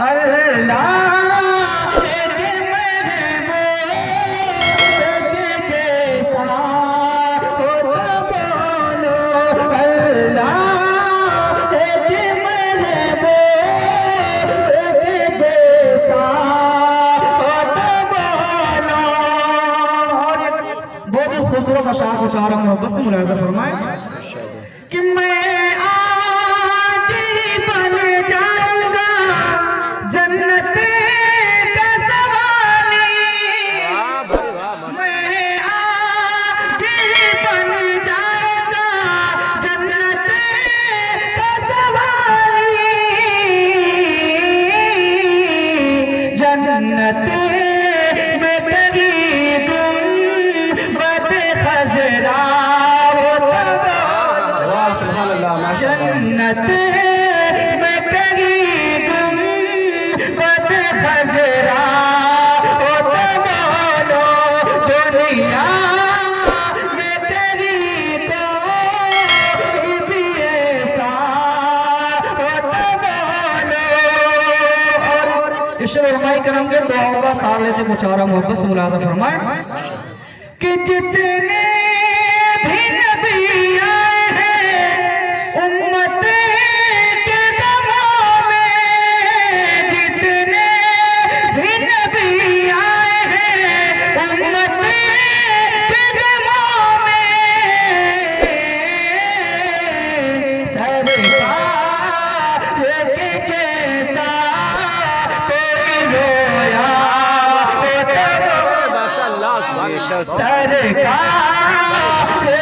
اللہ شاعر کچھ آرہا ہوں بس ملاحظہ فرمائیں کہ میں آج ہی بن جاؤں گا جنت کا سوالی میں آج ہی بن جاؤں گا جنت کا سوالی جنت جنت میں کہیں گم بد خزرا او تبالو دنیا میں کہیں کوئی بھی ایسا او تبالو اس شعر علماء کرام کے دعا کا سار لیتے کچھ آرہا محبت سے ملاحظہ فرمائیں کہ جتنے بھی نبی آئے ہیں امت کے غموں میں جتنے بھی نبی آئے ہیں امت کے غموں میں سرکار کے جیسا کوئی رویا سرکار کے